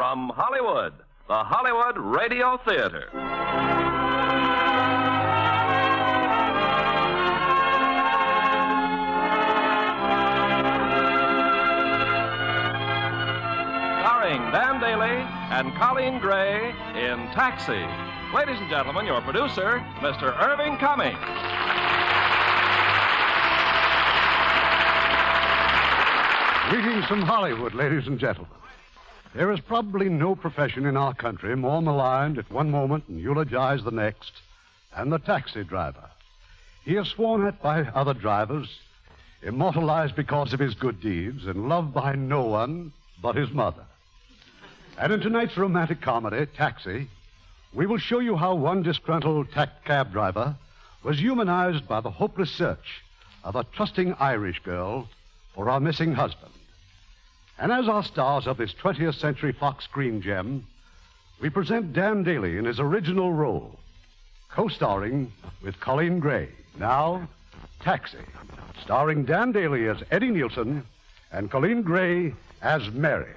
From Hollywood, the Hollywood Radio Theatre. Starring Dan Daly and Colleen Gray in Taxi. Ladies and gentlemen, your producer, Mr. Irving Cummings. Greetings from Hollywood, ladies and gentlemen. There is probably no profession in our country more maligned at one moment and eulogized the next than the taxi driver. He is sworn at by other drivers, immortalized because of his good deeds, and loved by no one but his mother. And in tonight's romantic comedy, Taxi, we will show you how one disgruntled cab driver was humanized by the hopeless search of a trusting Irish girl for her missing husband. And as our stars of this 20th Century Fox screen gem, we present Dan Daly in his original role, co-starring with Colleen Gray. Now, Taxi, starring Dan Daly as Eddie Nielsen and Colleen Gray as Mary.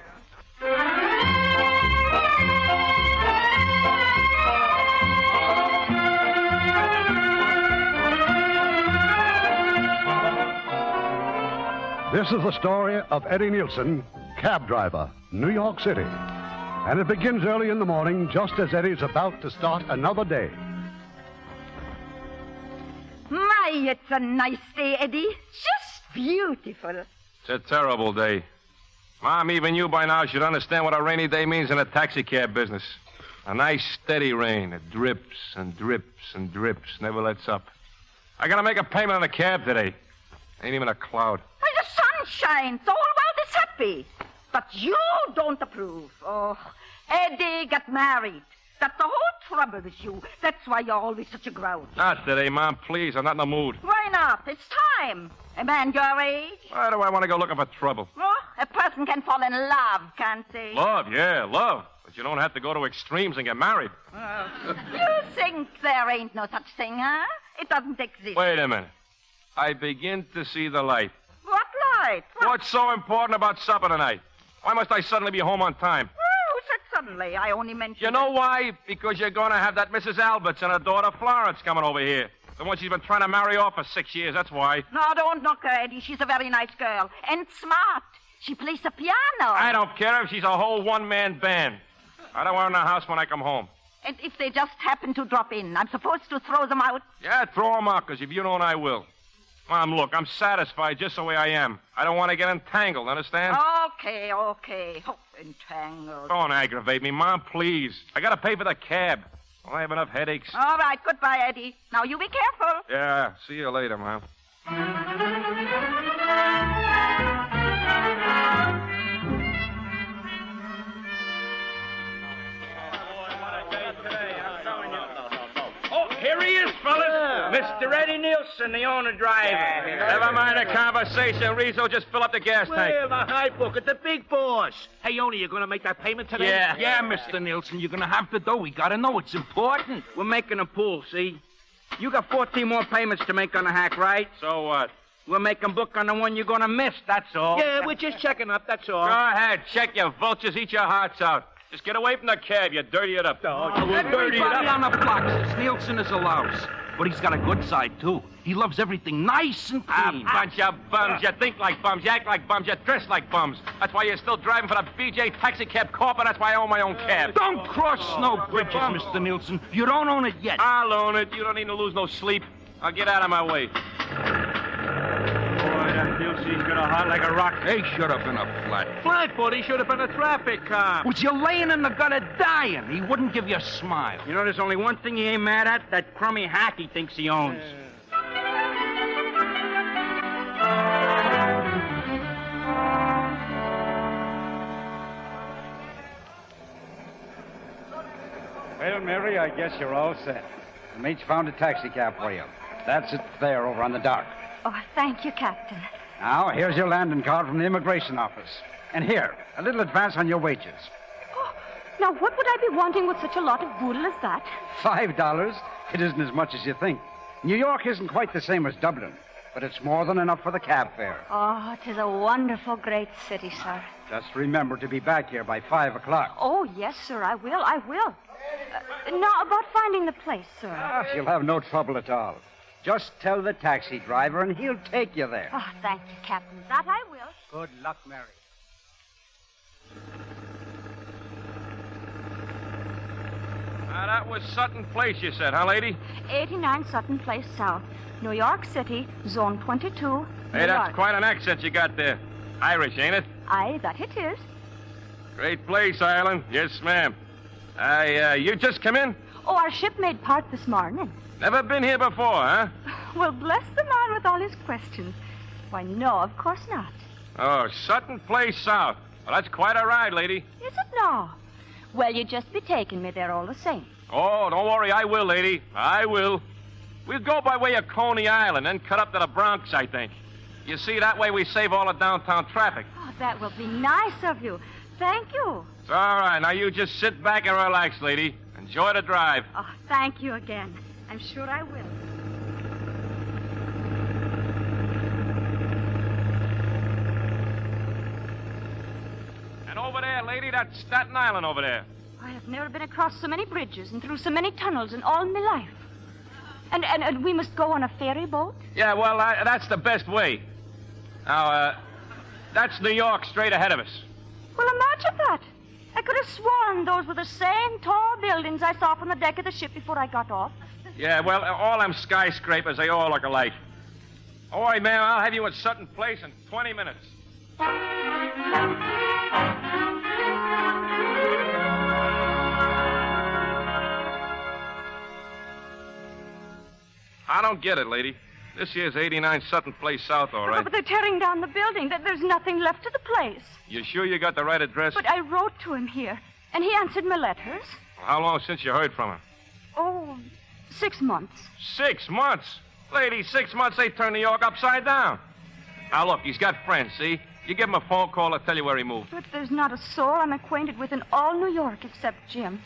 This is the story of Eddie Nielsen, cab driver, New York City. And it begins early in the morning, just as Eddie's about to start another day. My, it's a nice day, Eddie. Just beautiful. It's a terrible day. Mom, even you by now should understand what a rainy day means in a taxi cab business. A nice, steady rain. It drips and drips and drips, never lets up. I gotta make a payment on a cab today. Ain't even a cloud. Why, the sun shines. The whole world is happy. But you don't approve. Oh, Eddie got married. That's the whole trouble with you. That's why you're always such a grouch. Not today, Mom, please. I'm not in the mood. Why not? It's time. A man your age. Why do I want to go looking for trouble? Oh, a person can fall in love, can't he? Love, yeah, love. But you don't have to go to extremes and get married. You think there ain't no such thing, huh? It doesn't exist. Wait a minute. I begin to see the light. What light? What's so important about supper tonight? Why must I suddenly be home on time? Who said suddenly? I only mentioned... You know why? Because you're going to have that Mrs. Alberts and her daughter Florence coming over here. The one she's been trying to marry off for 6 years, that's why. No, don't knock her, Eddie. She's a very nice girl. And smart. She plays the piano. I don't care if she's a whole one-man band. I don't want her in the house when I come home. And if they just happen to drop in, I'm supposed to throw them out? Yeah, throw them out, because if you don't, I will. Mom, look, I'm satisfied just the way I am. I don't want to get entangled, understand? Okay. Oh, entangled. Don't aggravate me, Mom, please. I got to pay for the cab. Well, I have enough headaches. All right, goodbye, Eddie. Now, you be careful. Yeah, see you later, Mom. Here he is, fellas. Mr. Eddie Nielsen, the owner-driver. Never mind the conversation, Rizzo. Just fill up the gas tank. Well, the high book at the big boss. Hey, Oni, you going to make that payment today? Yeah, Mr. Nielsen, you're going to have to do. We got to know. It's important. We're making a pool, see? You got 14 more payments to make on the hack, right? So what? We're making book on the one you're going to miss, that's all. Yeah, we're just checking up, that's all. Go ahead. Check your vultures. Eat your hearts out. Just get away from the cab. You dirty it up. We'll dirty it up. On the block says Nielsen is a louse. But he's got a good side, too. He loves everything nice and clean. A bunch of bums. You think like bums. You act like bums. You dress like bums. That's why you're still driving for the BJ Taxi Cab Corp, and that's why I own my own cab. Don't cross no bridges, Mr. Nielsen. You don't own it yet. I'll own it. You don't need to lose no sleep. I'll get out of my way. He's gonna hot like a rock. He should have been a flat. Flatfoot, he should have been a traffic cop. Was you laying in the gutter dying? He wouldn't give you a smile. You know, there's only one thing he ain't mad at, that crummy hack he thinks he owns. Well, Mary, I guess you're all set. The mate's found a taxi cab for you. That's it there over on the dock. Oh, thank you, Captain. Now, here's your landing card from the immigration office. And here, a little advance on your wages. Oh, now, what would I be wanting with such a lot of boodle as that? $5. It isn't as much as you think. New York isn't quite the same as Dublin, but it's more than enough for the cab fare. Oh, 'tis a wonderful, great city, sir. Just remember to be back here by 5 o'clock. Oh, yes, sir, I will. Now, about finding the place, sir. You'll have no trouble at all. Just tell the taxi driver, and he'll take you there. Oh, thank you, Captain. That I will. Good luck, Mary. That was Sutton Place, you said, huh, lady? 89 Sutton Place South, New York City, Zone 22, New Hey, that's York. quite an accent you got there. Irish, ain't it? Aye, that it is. Great place, Ireland. Yes, ma'am. You just come in? Oh, our ship made part this morning. Never been here before, huh? Well, bless the man with all his questions. Why, no, of course not. Oh, Sutton Place South. Well, that's quite a ride, lady. Is it now? Well, you'd just be taking me there all the same. Oh, don't worry. I will, lady. I will. We'll go by way of Coney Island, then cut up to the Bronx, I think. You see, that way we save all the downtown traffic. Oh, that will be nice of you. Thank you. It's all right. Now you just sit back and relax, lady. Enjoy the drive. Oh, thank you again. I'm sure I will. And over there, lady, that's Staten Island over there. I have never been across so many bridges and through so many tunnels in all my life. And we must go on a ferry boat? Yeah, well, that's the best way. Now, that's New York straight ahead of us. Well, imagine that. I could have sworn those were the same tall buildings I saw from the deck of the ship before I got off. Yeah, well, all them skyscrapers, they all look alike. All right, ma'am, I'll have you at Sutton Place in 20 minutes. I don't get it, lady. This here's 89 Sutton Place South, all right. But they're tearing down the building. There's nothing left of the place. You sure you got the right address? But I wrote to him here, and he answered my letters. How long since you heard from him? Oh, 6 months. 6 months? Lady, 6 months, they turn New York upside down. Now, look, he's got friends, see? You give him a phone call, they'll tell you where he moved. But there's not a soul I'm acquainted with in all New York except Jim.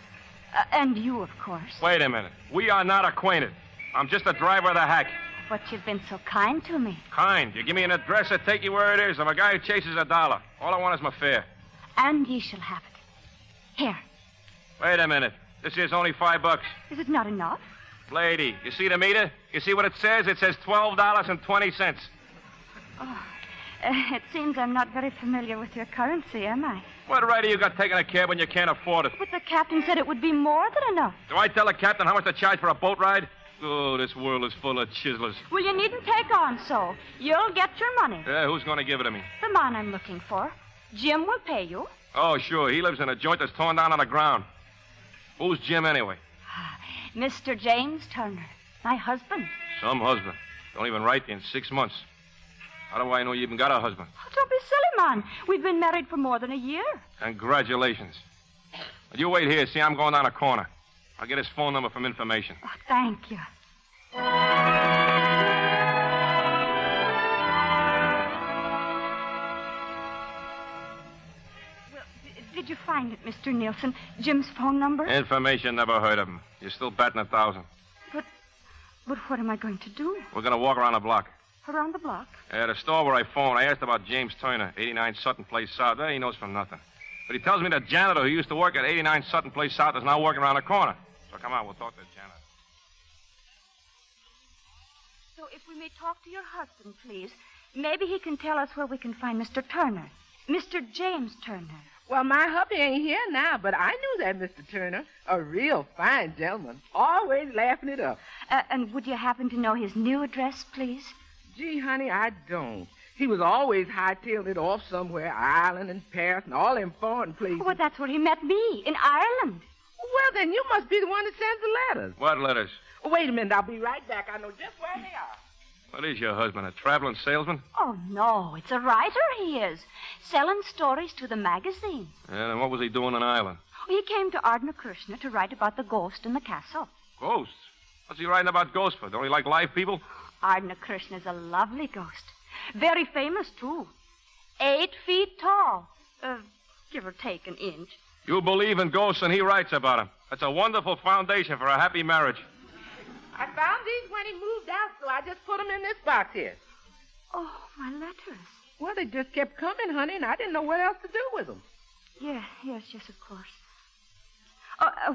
And you, of course. Wait a minute. We are not acquainted. I'm just a driver of the hack. But you've been so kind to me. Kind? You give me an address, I'll take you where it is. I'm a guy who chases $1. All I want is my fare. And ye shall have it. Here. Wait a minute. This here's only $5. Is it not enough? Lady, you see the meter? You see what it says? It says $12.20. Oh, it seems I'm not very familiar with your currency, am I? What right have you got taking a cab when you can't afford it? But the captain said it would be more than enough. Do I tell the captain how much to charge for a boat ride? Oh, this world is full of chiselers. Well, you needn't take on so. You'll get your money. Yeah, who's going to give it to me? The man I'm looking for. Jim will pay you. Oh, sure. He lives in a joint that's torn down on the ground. Who's Jim, anyway? Mr. James Turner. My husband. Some husband. Don't even write you in 6 months. How do I know you even got a husband? Oh, don't be silly, man. We've been married for more than a year. Congratulations. But you wait here. See, I'm going down a corner. I'll get his phone number from information. Oh, thank you. Well, did you find it, Mr. Nielsen? Jim's phone number? Information, never heard of him. You're still batting 1,000. But what am I going to do? We're going to walk around the block. Around the block? At the store where I phoned, I asked about James Turner, 89 Sutton Place South. Well, he knows from nothing. But he tells me the janitor who used to work at 89 Sutton Place South is now working around the corner. So come on, we'll talk to the janitor. So if we may talk to your husband, please, maybe he can tell us where we can find Mr. Turner. Mr. James Turner. Well, my hubby ain't here now, but I knew that Mr. Turner. A real fine gentleman. Always laughing it up. And would you happen to know his new address, please? Gee, honey, I don't. He was always hightailed it off somewhere, Ireland and Paris and all them foreign places. Well, that's where he met me, in Ireland. Well, then you must be the one that sends the letters. What letters? Wait a minute, I'll be right back. I know just where they are. What is your husband, a traveling salesman? Oh, no, it's a writer he is, selling stories to the magazines. Yeah, then what was he doing in Ireland? He came to Ardnacrishna to write about the ghost in the castle. Ghosts? What's he writing about ghosts for? Don't he like live people? Ardnacrishna's a lovely ghost. Very famous, too. 8 feet tall. Give or take an inch. You believe in ghosts and he writes about them. That's a wonderful foundation for a happy marriage. I found these when he moved out, so I just put them in this box here. Oh, my letters. Well, they just kept coming, honey, and I didn't know what else to do with them. Yes, of course.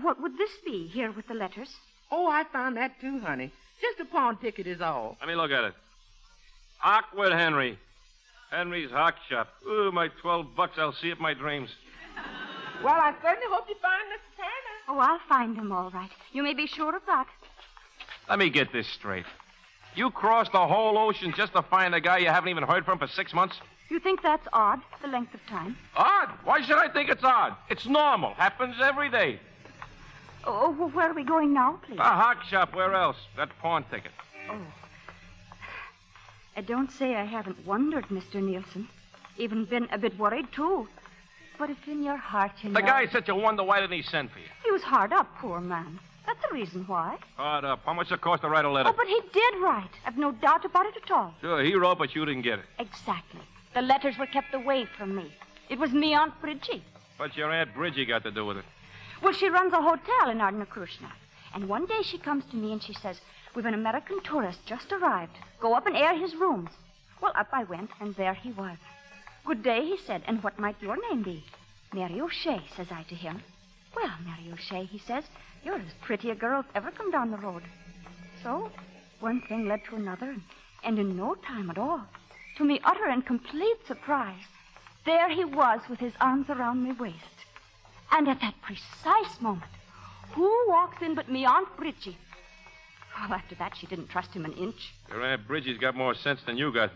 What would this be here with the letters? Oh, I found that too, honey. Just a pawn ticket is all. Let me look at it. Awkward Henry. Henry's Hawk Shop. Ooh, my $12 I'll see it in my dreams. Well, I certainly hope you find Mr. Turner. Oh, I'll find him all right. You may be sure of that. Let me get this straight. You crossed the whole ocean just to find a guy you haven't even heard from for 6 months? You think that's odd, the length of time? Odd? Why should I think it's odd? It's normal. Happens every day. Oh, well, where are we going now, please? A Hawk Shop. Where else? That pawn ticket. Oh. Don't say I haven't wondered, Mr. Nielsen. Even been a bit worried, too. But if in your heart you know... The guy said you wonder why didn't he send for you? He was hard up, poor man. That's the reason why. Hard up. How much it cost to write a letter? Oh, but he did write. I've no doubt about it at all. Sure, he wrote, but you didn't get it. Exactly. The letters were kept away from me. It was me, Aunt Bridgie. What's your Aunt Bridgie got to do with it? Well, she runs a hotel in Ardnakrushna. And one day she comes to me and she says, we've an American tourist just arrived. Go up and air his rooms. Well, up I went, and there he was. Good day, he said, and what might your name be? Mary O'Shea, says I to him. Well, Mary O'Shea, he says, you're as pretty a girl as ever come down the road. So, one thing led to another, and in no time at all, to me utter and complete surprise, there he was with his arms around my waist. And at that precise moment, who walks in but me Aunt Bridgie? Well, after that, she didn't trust him an inch. Your Aunt Bridgie's got more sense than you got.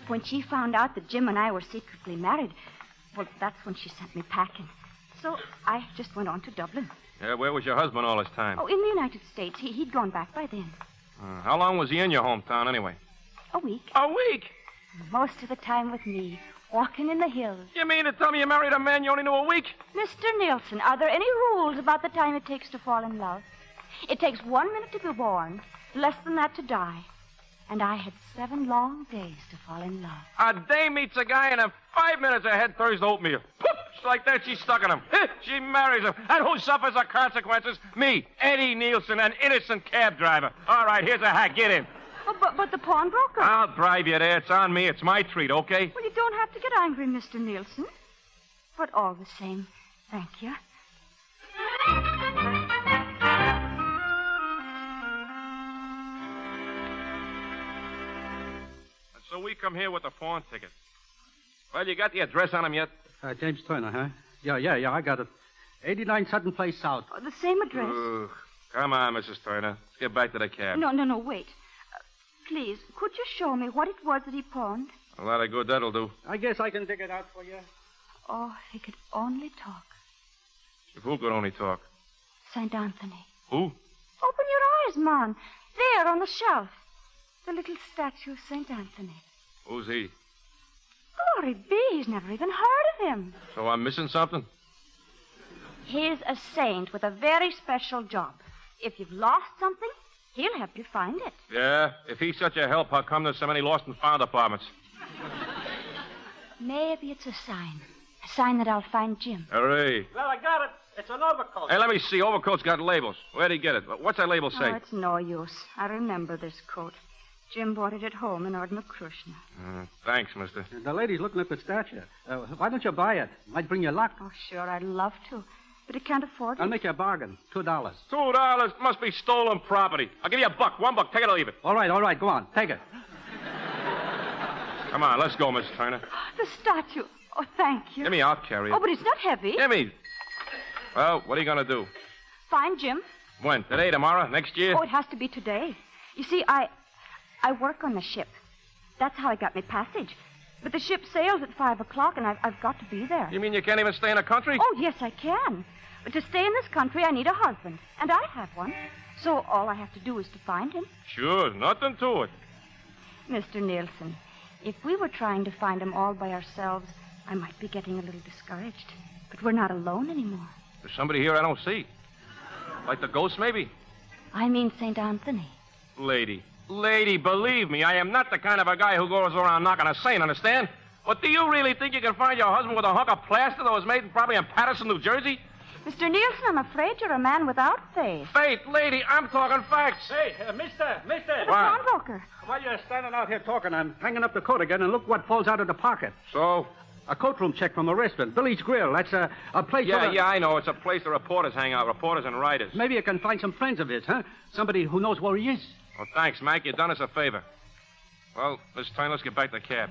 When she found out that Jim and I were secretly married, well, that's when she sent me packing. So I just went on to Dublin. Yeah, where was your husband all this time? Oh, in the United States. He'd gone back by then. How long was he in your hometown, anyway? A week. A week? Most of the time with me, walking in the hills. You mean to tell me you married a man you only knew a week? Mr. Nielsen, are there any rules about the time it takes to fall in love? It takes 1 minute to be born, less than that to die. And I had 7 long days to fall in love. A day meets a guy, and in 5 minutes her head turns to oatmeal. Poof! Just like that, she's stuck on him. She marries him. And who suffers the consequences? Me, Eddie Nielsen, an innocent cab driver. All right, here's a hack. Get in. Oh, but the pawnbroker. I'll bribe you there. It's on me. It's my treat, okay? Well, you don't have to get angry, Mr. Nielsen. But all the same, thank you. So we come here with the pawn ticket. Well, you got the address on him yet? James Turner, huh? Yeah, I got it. 89 Sutton Place South. Oh, the same address. Come on, Mrs. Turner. Let's get back to the cab. No, wait. Please, could you show me what it was that he pawned? A lot of good that'll do. I guess I can dig it out for you. Oh, if he could only talk. If who could only talk? St. Anthony. Who? Open your eyes, man. There on the shelf. The little statue of St. Anthony. Who's he? Glory be, he's never even heard of him. So I'm missing something? He's a saint with a very special job. If you've lost something, he'll help you find it. Yeah? If he's such a help, how come there's so many lost and found apartments? Maybe it's a sign that I'll find Jim. Hooray. Well, I got it. It's an overcoat. Hey, let me see. Overcoat's got labels. Where'd he get it? What's that label say? Oh, it's no use. I remember this coat. Jim bought it at home in Ardnakrushna. Thanks, mister. The lady's looking at the statue. Why don't you buy it? Might bring you luck. Oh, sure, I'd love to. But I can't afford it. I'll make you a bargain. $2. $2 must be stolen property. I'll give you $1. $1. Take it or leave it. All right. Go on. Take it. Come on, let's go, Miss Turner. The statue. Oh, thank you. Give me, I'll carry it. Oh, but it's not heavy. Give me. Well, what are you going to do? Find Jim. When? Today, tomorrow, next year? Oh, it has to be today. You see, I work on the ship. That's how I got my passage. But the ship sails at 5 o'clock, and I've got to be there. You mean you can't even stay in the country? Oh, yes, I can. But to stay in this country, I need a husband. And I have one. So all I have to do is to find him. Sure, nothing to it. Mr. Nielsen, if we were trying to find him all by ourselves, I might be getting a little discouraged. But we're not alone anymore. There's somebody here I don't see. Like the ghost, maybe? I mean St. Anthony. Lady, believe me, I am not the kind of a guy who goes around knocking a saint, understand? But do you really think you can find your husband with a hunk of plaster that was made probably in Patterson, New Jersey? Mr. Nielsen, I'm afraid you're a man without faith. Faith, lady, I'm talking facts. Hey, mister. The pawnbroker. While you're standing out here talking, I'm hanging up the coat again, and look what falls out of the pocket. So? A coat room check from a restaurant, Billy's Grill. That's a place Yeah, I know. It's a place the reporters hang out, reporters and writers. Maybe you can find some friends of his, huh? Somebody who knows where he is. Well, thanks, Mac. You've done us a favor. Well, this time, let's get back to the cab.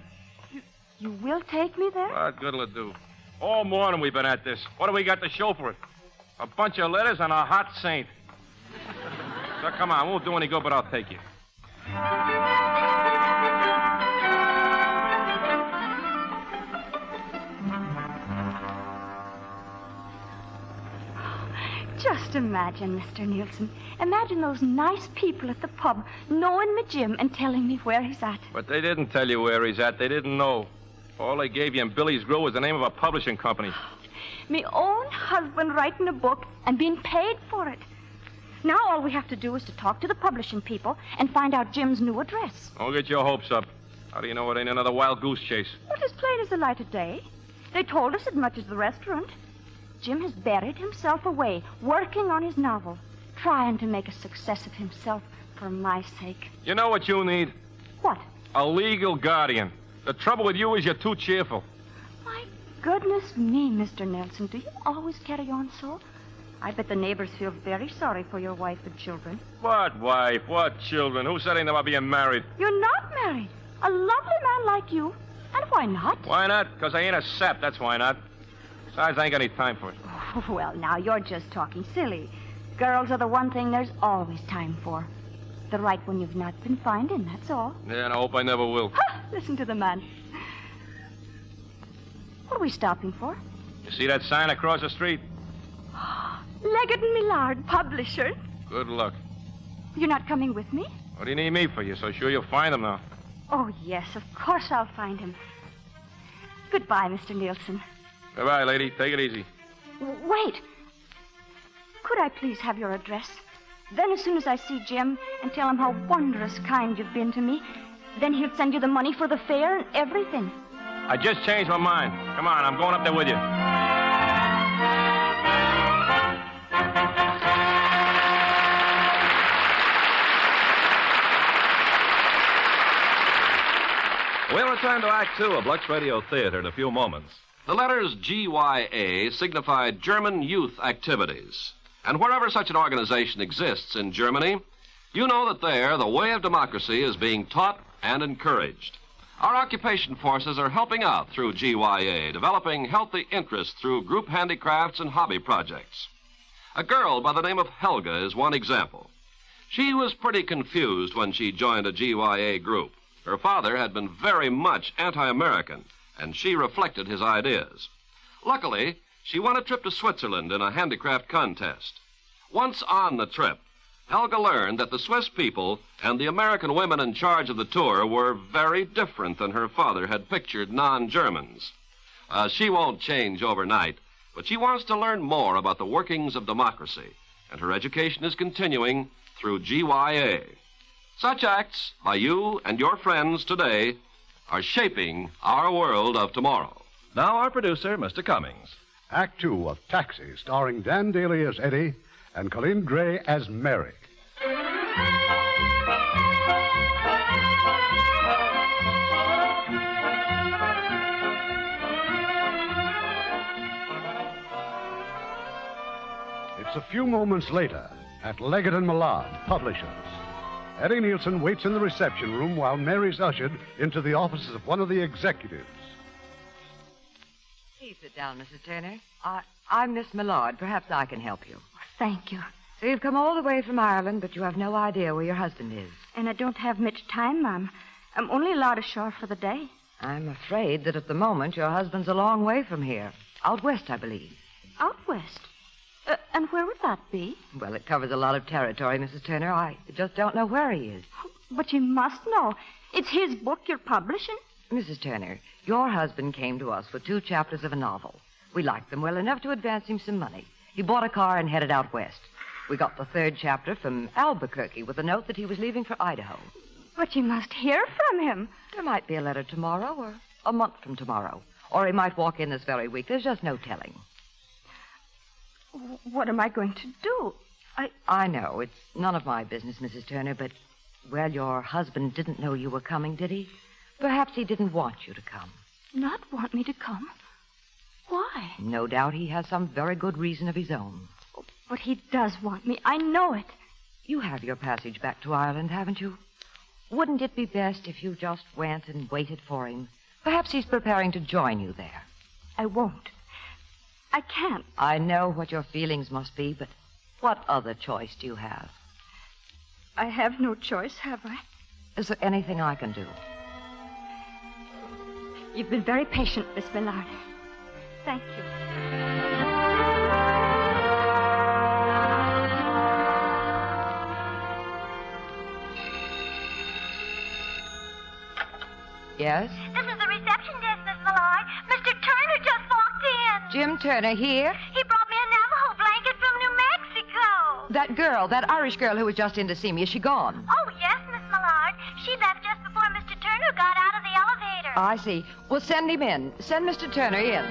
You will take me there? What good'll it do? All morning we've been at this. What do we got to show for it? A bunch of letters and a hot saint. So come on, won't do any good, but I'll take you. Just imagine, Mr. Nielsen. Imagine those nice people at the pub knowing me Jim and telling me where he's at. But they didn't tell you where he's at. They didn't know. All they gave you in Billy's Grill was the name of a publishing company. Me own husband writing a book and being paid for it. Now all we have to do is to talk to the publishing people and find out Jim's new address. Don't get your hopes up. How do you know it ain't another wild goose chase? Well, as plain as the light of day. They told us as much as the restaurant. Jim has buried himself away, working on his novel, trying to make a success of himself for my sake. You know what you need? What? A legal guardian. The trouble with you is you're too cheerful. My goodness me, Mr. Nelson, do you always carry on so? I bet the neighbors feel very sorry for your wife and children. What wife? What children? Who said anything about being married? You're not married. A lovely man like you. And why not? Why not? Because I ain't a sap, that's why not. Besides, I ain't got any time for it. Oh, well, now you're just talking silly. Girls are the one thing there's always time for. The right one you've not been finding, that's all. Yeah, and I hope I never will. Listen to the man. What are we stopping for? You see that sign across the street? Leggett and Millard, publisher. Good luck. You're not coming with me? What do you need me for? You're so sure you'll find him now. Oh, yes, of course I'll find him. Goodbye, Mr. Nielsen. Goodbye, lady. Take it easy. Wait. Could I please have your address? Then as soon as I see Jim and tell him how wondrous kind you've been to me, then he'll send you the money for the fare and everything. I just changed my mind. Come on, I'm going up there with you. We'll return to Act Two of Lux Radio Theatre in a few moments. The letters GYA signify German Youth Activities. And wherever such an organization exists in Germany, you know that there the way of democracy is being taught and encouraged. Our occupation forces are helping out through GYA, developing healthy interest through group handicrafts and hobby projects. A girl by the name of Helga is one example. She was pretty confused when she joined a GYA group. Her father had been very much anti-American, and she reflected his ideas. Luckily, she won a trip to Switzerland in a handicraft contest. Once on the trip, Helga learned that the Swiss people and the American women in charge of the tour were very different than her father had pictured non-Germans. She won't change overnight, but she wants to learn more about the workings of democracy, and her education is continuing through GYA. Such acts by you and your friends today are shaping our world of tomorrow. Now our producer, Mr. Cummings. Act Two of Taxi, starring Dan Daly as Eddie and Colleen Gray as Mary. It's a few moments later at Leggett and Millard, publishers. Eddie Nielsen waits in the reception room while Mary's ushered into the offices of one of the executives. Please sit down, Mrs. Turner. I'm Miss Millard. Perhaps I can help you. Thank you. So you've come all the way from Ireland, but you have no idea where your husband is. And I don't have much time, Ma'am. I'm only allowed ashore for the day. I'm afraid that at the moment your husband's a long way from here. Out west, I believe. Out west? And where would that be? Well, it covers a lot of territory, Mrs. Turner. I just don't know where he is. But you must know. It's his book you're publishing. Mrs. Turner, your husband came to us with 2 chapters of a novel. We liked them well enough to advance him some money. He bought a car and headed out west. We got the 3rd chapter from Albuquerque with a note that he was leaving for Idaho. But you must hear from him. There might be a letter tomorrow or a month from tomorrow. Or he might walk in this very week. There's just no telling. What am I going to do? I know. It's none of my business, Mrs. Turner, but, well, your husband didn't know you were coming, did he? Perhaps he didn't want you to come. Not want me to come? Why? No doubt he has some very good reason of his own. But he does want me. I know it. You have your passage back to Ireland, haven't you? Wouldn't it be best if you just went and waited for him? Perhaps he's preparing to join you there. I won't. I can't. I know what your feelings must be, but what other choice do you have? I have no choice, have I? Is there anything I can do? You've been very patient, Miss Millard. Thank you. Yes? This is the reception desk, Miss Millard. Mr. Turner just walked in. Jim Turner here? He brought me a Navajo blanket from New Mexico. That girl, that Irish girl who was just in to see me, is she gone? Oh, yes, Miss Millard. She left just before Mr. Turner got out of the elevator. I see. Well, send him in. Send Mr. Turner in.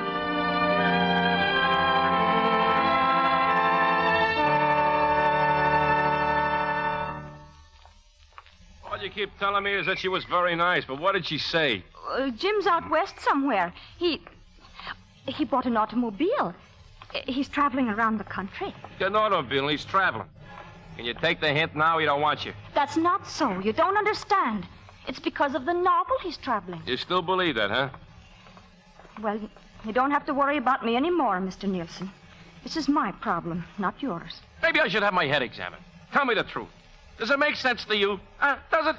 All you keep telling me is that she was very nice, but what did she say? Jim's out west somewhere. He bought an automobile. He's traveling around the country. Got an automobile and he's traveling. Can you take the hint now? He don't want you. That's not so. You don't understand. It's because of the novel he's traveling. You still believe that, huh? Well, you don't have to worry about me anymore, Mr. Nielsen. This is my problem, not yours. Maybe I should have my head examined. Tell me the truth. Does it make sense to you? Does it?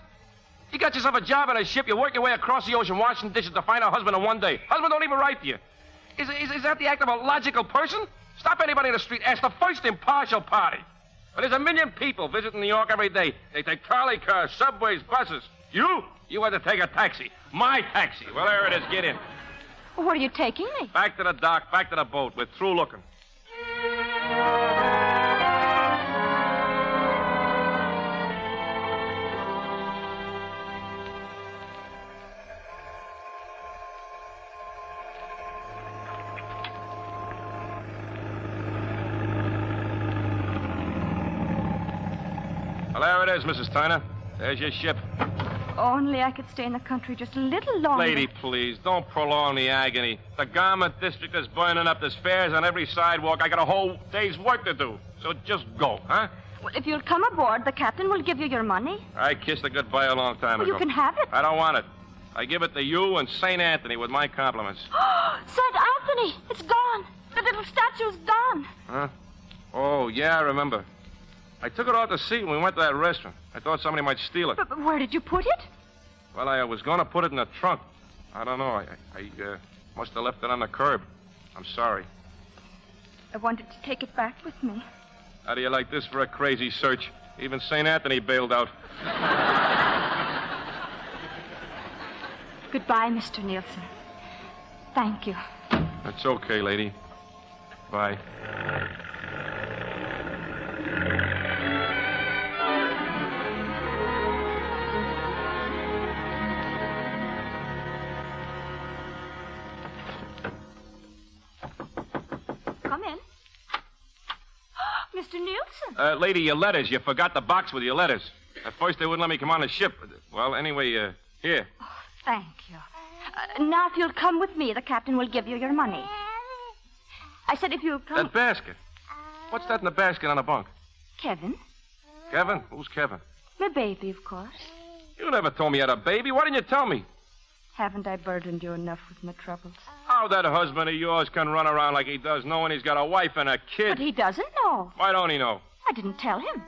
You got yourself a job on a ship. You work your way across the ocean washing dishes to find a husband in one day. Husband don't even write to you. Is that the act of a logical person? Stop anybody in the street. Ask the first impartial party. But there's a million people visiting New York every day. They take trolley cars, subways, buses. You had to take a taxi. My taxi. Well, there it is. Get in. Where are you taking me? Back to the dock, back to the boat. We're through looking. Well, there it is, Mrs. Turner. There's your ship. Only I could stay in the country just a little longer. Lady, please, don't prolong the agony. The garment district is burning up. There's fairs on every sidewalk. I got a whole day's work to do. So just go, huh? Well, if you'll come aboard, the captain will give you your money. I kissed it goodbye a long time ago. You can have it. I don't want it. I give it to you and St. Anthony with my compliments. St. Anthony! It's gone. The little statue's gone. Huh? Oh, yeah, I remember. I took it off the seat when we went to that restaurant. I thought somebody might steal it. But where did you put it? Well, I was going to put it in the trunk. I don't know. I must have left it on the curb. I'm sorry. I wanted to take it back with me. How do you like this for a crazy search? Even St. Anthony bailed out. Goodbye, Mr. Nielsen. Thank you. That's okay, lady. Bye. Come in. Mr. Nielsen. Lady, your letters. You forgot the box with your letters. At first, they wouldn't let me come on the ship. Well, anyway, here. Oh, thank you. Now, if you'll come with me, the captain will give you your money. I said if you'll come... That basket. What's that in the basket on the bunk? Kevin. Kevin? Who's Kevin? My baby, of course. You never told me you had a baby. Why didn't you tell me? Haven't I burdened you enough with my troubles? How that husband of yours can run around like he does, knowing he's got a wife and a kid. But he doesn't know. Why don't he know? I didn't tell him.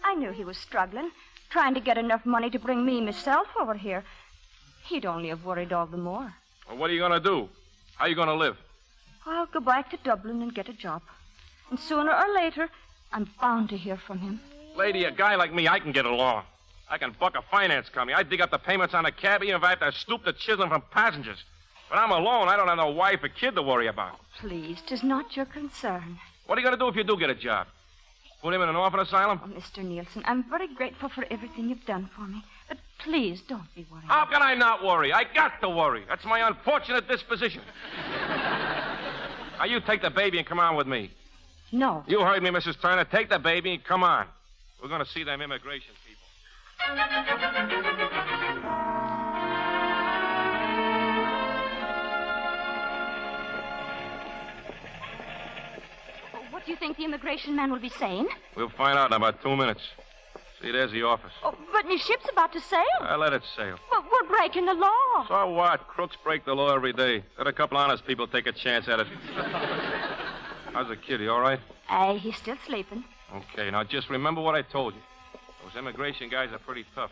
I knew he was struggling, trying to get enough money to bring me myself over here. He'd only have worried all the more. Well, what are you going to do? How are you going to live? I'll go back to Dublin and get a job. And sooner or later, I'm bound to hear from him. Lady, a guy like me, I can get along. I can buck a finance company. I dig up the payments on a cab, even if I have to stoop the chisel from passengers. But I'm alone. I don't have no wife or kid to worry about. Please, 'tis not your concern. What are you going to do if you do get a job? Put him in an orphan asylum? Oh, Mr. Nielsen, I'm very grateful for everything you've done for me. But please, don't be worried. How can I not worry? I got to worry. That's my unfortunate disposition. Now, you take the baby and come on with me. No. You heard me, Mrs. Turner. Take the baby and come on. We're going to see them immigration people. What do you think the immigration man will be saying? We'll find out in about 2 minutes. See, there's the office. Oh, but my ship's about to sail. I let it sail. But we're breaking the law. So what? Crooks break the law every day. Let a couple honest people take a chance at it. How's the kid? He all right? He's still sleeping. Okay, now just remember what I told you. Those immigration guys are pretty tough.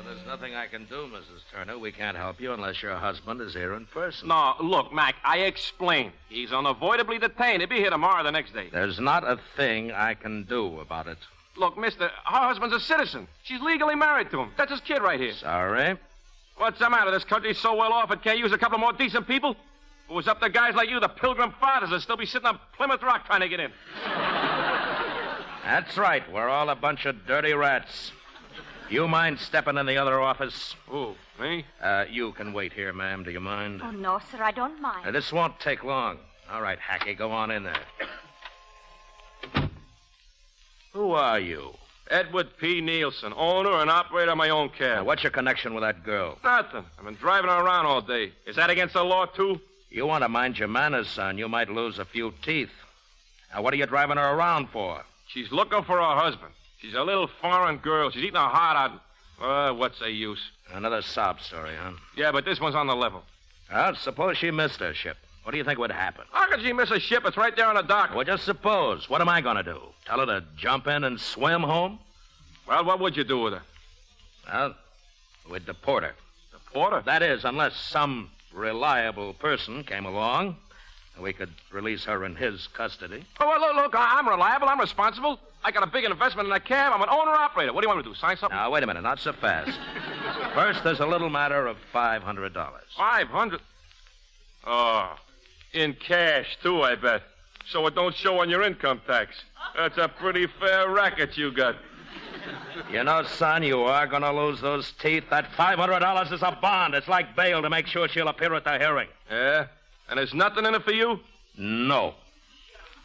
There's nothing I can do, Mrs. Turner. We can't help you unless your husband is here in person. No, look, Mac, I explained. He's unavoidably detained. He'll be here tomorrow or the next day. There's not a thing I can do about it. Look, mister, her husband's a citizen. She's legally married to him. That's his kid right here. Sorry? What's the matter? This country's so well off it can't use a couple more decent people? If it was up to guys like you, the Pilgrim Fathers would still be sitting on Plymouth Rock trying to get in. That's right. We're all a bunch of dirty rats. You mind stepping in the other office? Who, me? You can wait here, ma'am. Do you mind? Oh, no, sir, I don't mind. This won't take long. All right, Hackey, go on in there. Who are you? Edward P. Nielsen, owner and operator of my own cab. Now, what's your connection with that girl? Nothing. I've been driving her around all day. Is that against the law, too? You want to mind your manners, son. You might lose a few teeth. Now, what are you driving her around for? She's looking for her husband. She's a little foreign girl. She's eating her heart out. What's the use? Another sob story, huh? Yeah, but this one's on the level. Well, suppose she missed her ship. What do you think would happen? How could she miss a ship? It's right there on the dock. Well, just suppose. What am I going to do? Tell her to jump in and swim home? Well, what would you do with her? Well, we'd deport her. Deport her? That is, unless some reliable person came along, we could release her in his custody. Oh, well, look, I'm reliable. I'm responsible. I got a big investment in that cab. I'm an owner-operator. What do you want me to do, sign something? Now, wait a minute. Not so fast. First, there's a little matter of $500. $500? Oh, in cash, too, I bet. So it don't show on your income tax. That's a pretty fair racket you got. You know, son, you are going to lose those teeth. That $500 is a bond. It's like bail to make sure she'll appear at the hearing. Yeah? And there's nothing in it for you? No.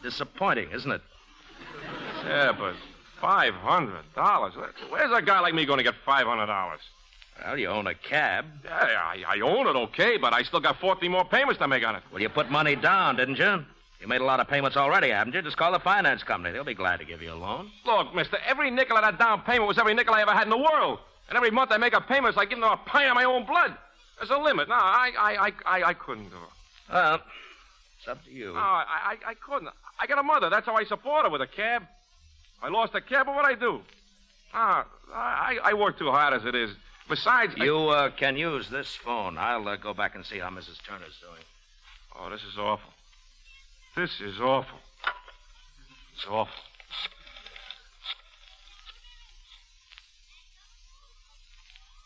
Disappointing, isn't it? Yeah, but $500? Where's a guy like me going to get $500? Well, you own a cab. Yeah, I own it, okay, but I still got 14 more payments to make on it. Well, you put money down, didn't you? You made a lot of payments already, haven't you? Just call the finance company. They'll be glad to give you a loan. Look, mister, every nickel of that down payment was every nickel I ever had in the world. And every month I make a payment, it's like giving them a pint of my own blood. There's a limit. No, I couldn't do it. Well, it's up to you. No, I couldn't. I got a mother. That's how I support her, with a cab. I lost a cab, but what'd I do? I work too hard as it is. Besides... You can use this phone. I'll go back and see how Mrs. Turner's doing. Oh, this is awful. This is awful. It's awful.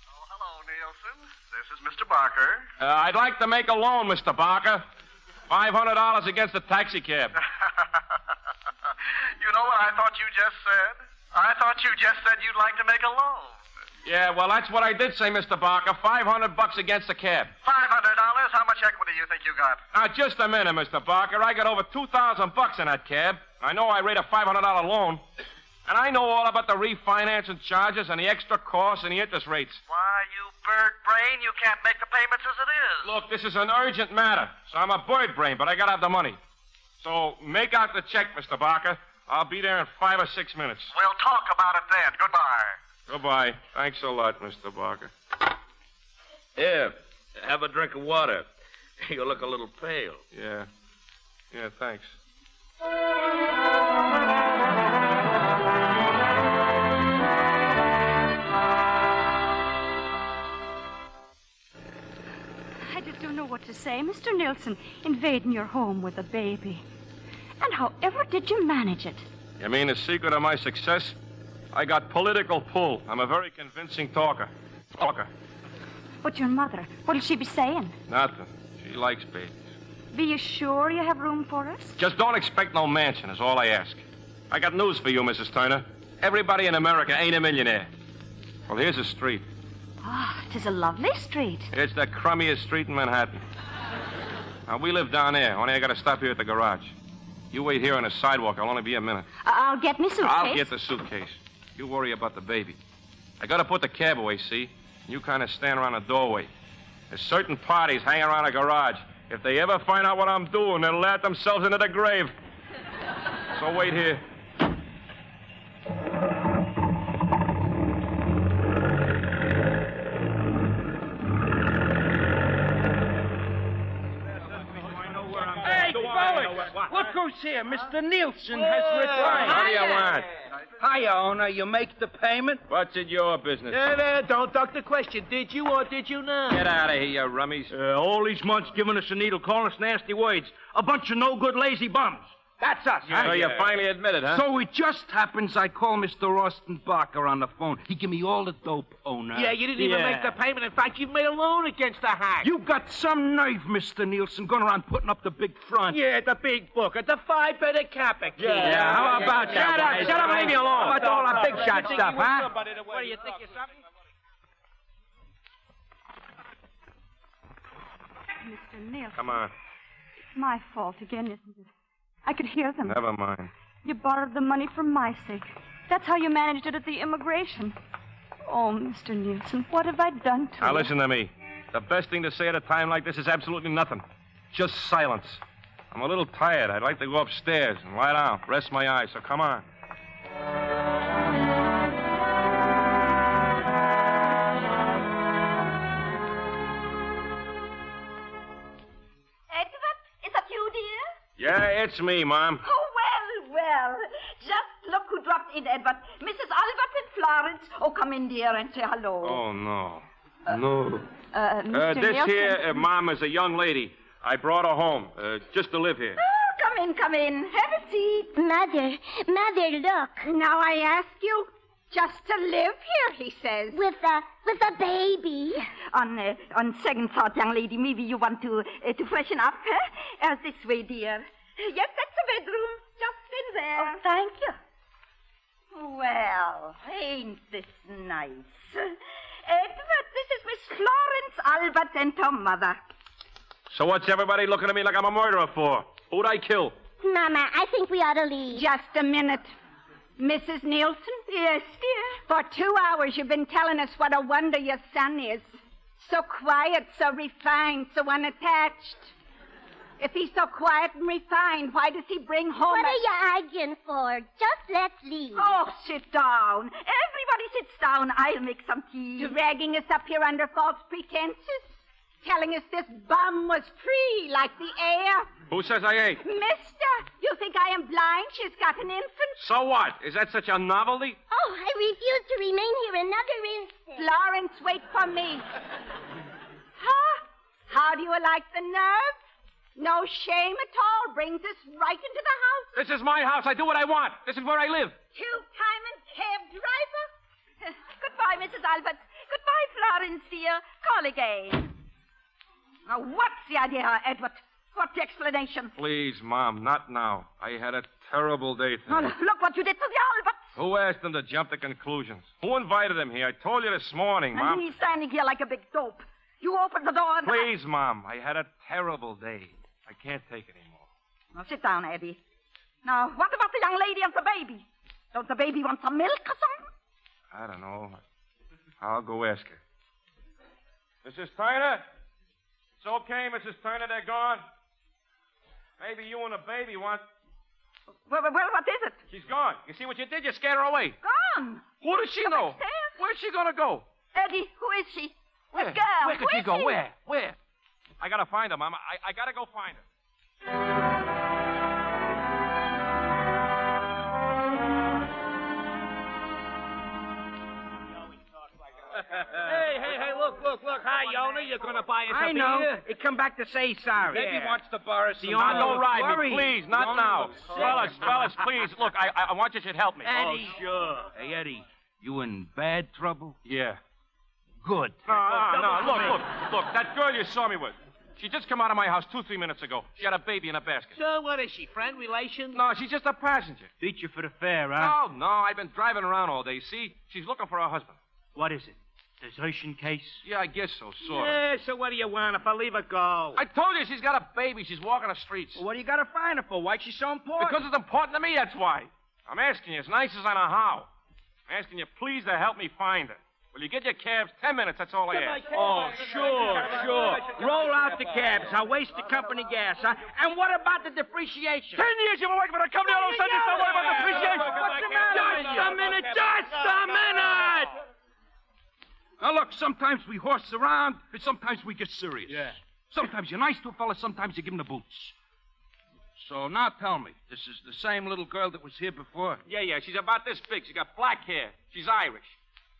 Oh, hello, Nielsen. This is Mr. Barker. I'd like to make a loan, Mr. Barker. $500 against a taxi cab. You know what I thought you just said? I thought you just said you'd like to make a loan. Yeah, well, that's what I did say, Mr. Barker. $500 against the cab. $500? How much equity you think you got? Now, just a minute, Mr. Barker. I got over $2,000 in that cab. I know I rate a $500 loan. And I know all about the refinancing charges and the extra costs and the interest rates. Why, you bird brain, you can't make the payments as it is. Look, this is an urgent matter. So I'm a bird brain, but I got to have the money. So make out the check, Mr. Barker. I'll be there in 5 or 6 minutes. We'll talk about it then. Goodbye. Goodbye. Thanks a lot, Mr. Barker. Here, have a drink of water. You look a little pale. Yeah. Yeah, thanks. I just don't know what to say, Mr. Nielsen, invading your home with a baby. And however did you manage it? You mean the secret of my success? I got political pull. I'm a very convincing talker. But your mother, what'll she be saying? Nothing. She likes babies. Be you sure you have room for us? Just don't expect no mansion, is all I ask. I got news for you, Mrs. Turner. Everybody in America ain't a millionaire. Well, here's a street. Oh, it is a lovely street. It's the crummiest street in Manhattan. Now, we live down there. Only I got to stop here at the garage. You wait here on the sidewalk. I'll only be a minute. I'll get me suitcase. I'll get the suitcase. You worry about the baby. I got to put the cab away, see? You kind of stand around the doorway. There's certain parties hang around a garage. If they ever find out what I'm doing, they'll laugh themselves into the grave. So wait here. Look who's here. Mr. Nielsen has returned. What do you want? Hiya, owner. You make the payment? What's in your business? Don't duck the question. Did you or did you not? Get out of here, you rummies. All these months giving us a needle, calling us nasty words. A bunch of no-good, lazy bums. That's us. So you finally admit it, huh? So it just happens I call Mr. Austin Barker on the phone. He give me all the dope, owner. Yeah, you didn't even make the payment. In fact, you made a loan against the hack. You got some nerve, Mr. Nielsen, going around putting up the big front. Yeah, the big book at the 5-penny Kappa. Yeah, how about that? Shut up and leave me alone. How about all that big shot stuff, huh? What do you think you're something? Mr. Nielsen. Come on. It's my fault again, isn't it? I could hear them. Never mind. You borrowed the money for my sake. That's how you managed it at the immigration. Oh, Mr. Nielsen, what have I done to you? Now, listen to me. The best thing to say at a time like this is absolutely nothing. Just silence. I'm a little tired. I'd like to go upstairs and lie down, rest my eyes, so come on. Edward, is that you, dear? Yeah, it's me, Mom. Oh, well. Just look who dropped in, Edward. Mrs. Albert and Florence. Oh, come in, dear, and say hello. Oh, no. No. Mr. This Nielsen? here, Mom, is a young lady. I brought her home, just to live here. Oh, come in. Have a seat. Mother, look. Now I ask you, just to live here, he says. With a baby. On second thought, young lady, maybe you want to freshen up, huh? This way, dear. Yes, that's the bedroom. Just in there. Oh, thank you. Well, ain't this nice? Edward, this is Miss Florence Albert and her mother. So what's everybody looking at me like I'm a murderer for? Who'd I kill? Mama, I think we ought to leave. Just a minute. Mrs. Nielsen? Yes, dear. For 2 hours you've been telling us what a wonder your son is. So quiet, so refined, so unattached. If he's so quiet and refined, why does he bring home What are you arguing for? Just let's leave. Oh, sit down. Everybody sits down. I'll make some tea. Dragging us up here under false pretenses. Telling us this bum was free like the air. Who says I ain't? Mister, you think I am blind? She's got an infant. So what? Is that such a novelty? Oh, I refuse to remain here another instant. Florence, wait for me. Huh? How do you like the nerve? No shame at all. Brings us right into the house. This is my house. I do what I want. This is where I live. Two-timing cab driver. Goodbye, Mrs. Albert. Goodbye, Florence, dear. Call again. Now, what's the idea, Edward? What's the explanation? Please, Mom, not now. I had a terrible day today. Oh, look what you did to the Alberts. Who asked them to jump to conclusions? Who invited them here? I told you this morning, Mom. And he's standing here like a big dope. You opened the door and... Please, Mom, I had a terrible day. I can't take it anymore. Now, sit down, Eddie. Now, what about the young lady and the baby? Don't the baby want some milk or something? I don't know. I'll go ask her. Mrs. Turner? It's okay, Mrs. Turner, they're gone. Maybe you and the baby want... Well, what is it? She's gone. You see what you did? You scared her away. Gone? Who does she know? Upstairs? Where's she going to go? Eddie, who is she? Where? What girl? Where could she is go? Where? I got to find her, Mama. I got to go find her. Hey, look. Hi, Yona. You're going to buy us a I know. beer? He come back to say sorry. Maybe he wants to borrow some... Don't ride worry. me, please. Not now. Fellas, please. Look, I want you to help me. Eddie. Oh, sure. Hey, Eddie, you in bad trouble? Yeah. Good. No. Look. That girl you saw me with. She just come out of my house 2-3 minutes ago. She had a baby in a basket. So what is she, friend, relation? No, she's just a passenger. Beat you for the fare, huh? No. I've been driving around all day. See? She's looking for her husband. What is it? Desertion case? Yeah, I guess so, sort of. Yeah, so what do you want if I leave her go? I told you she's got a baby. She's walking the streets. Well, what do you got to find her for? Why's she so important? Because it's important to me, that's why. I'm asking you as nice as I know how. I'm asking you please to help me find her. Will you get your cabs? 10 minutes, that's all I ask. Oh, sure. Roll out the cabs. I'll waste the company gas, huh? And what about the depreciation? 10 years you've been working for the company, all of a sudden you start worrying about depreciation. What's the matter? Just a minute! Now, look, sometimes we horse around, and sometimes we get serious. Yeah. Sometimes you're nice to a fella, sometimes you give him the boots. So now tell me, this is the same little girl that was here before? Yeah, she's about this big. She's got black hair. She's Irish.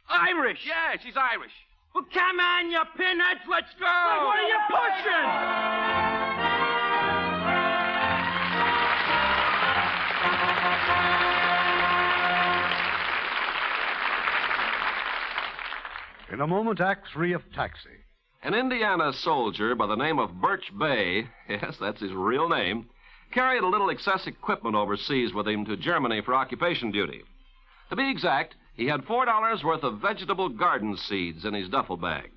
Irish? Yeah, she's Irish. Well, come on, you pinheads, let's go! What are you pushing? In a moment, Act 3 of Taxi. An Indiana soldier by the name of Birch Bay, yes, that's his real name, carried a little excess equipment overseas with him to Germany for occupation duty. To be exact, he had $4 worth of vegetable garden seeds in his duffel bag.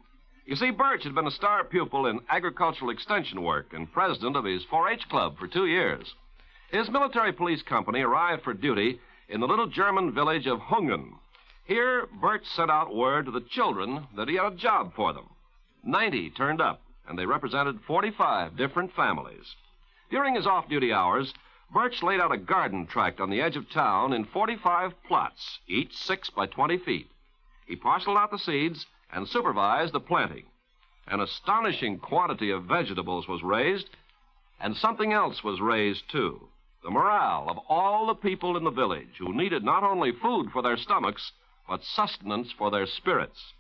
You see, Birch had been a star pupil in agricultural extension work and president of his 4-H club for 2 years. His military police company arrived for duty in the little German village of Hungen. Here, Birch sent out word to the children that he had a job for them. 90 turned up, and they represented 45 different families. During his off-duty hours, Birch laid out a garden tract on the edge of town in 45 plots, each 6 by 20 feet. He parceled out the seeds and supervised the planting. An astonishing quantity of vegetables was raised, and something else was raised, too. The morale of all the people in the village who needed not only food for their stomachs, but sustenance for their spirits.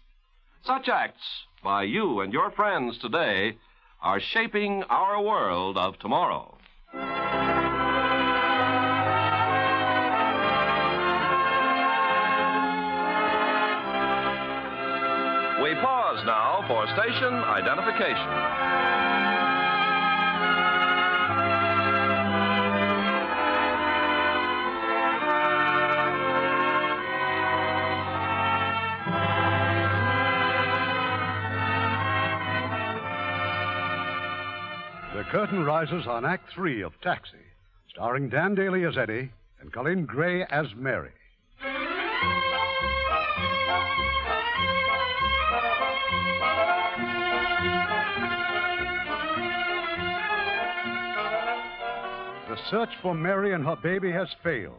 Such acts by you and your friends today are shaping our world of tomorrow. We pause now for station identification. The curtain rises on Act 3 of Taxi, starring Dan Daly as Eddie and Colleen Gray as Mary. The search for Mary and her baby has failed.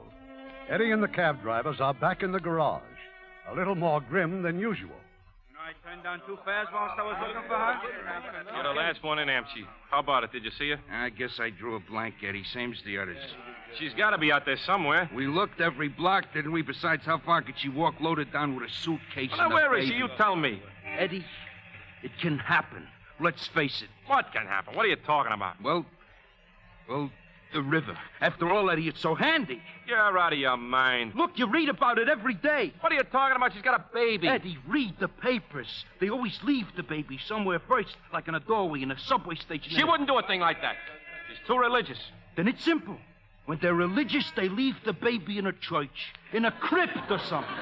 Eddie and the cab drivers are back in the garage, a little more grim than usual. I turned down 2 fares whilst I was looking for her. You're the last one in, Amchi. How about it? Did you see her? I guess I drew a blank, Eddie. Same as the others. She's got to be out there somewhere. We looked every block, didn't we? Besides, how far could she walk loaded down with a suitcase? Well, now, where is she? You tell me. Eddie, it can happen. Let's face it. What can happen? What are you talking about? Well, the river. After all, Eddie, it's so handy. You're out of your mind. Look, you read about it every day. What are you talking about? She's got a baby. Eddie, read the papers. They always leave the baby somewhere first, like in a doorway in a subway station. She wouldn't do a thing like that. She's too religious. Then it's simple. When they're religious, they leave the baby in a church, in a crypt or something.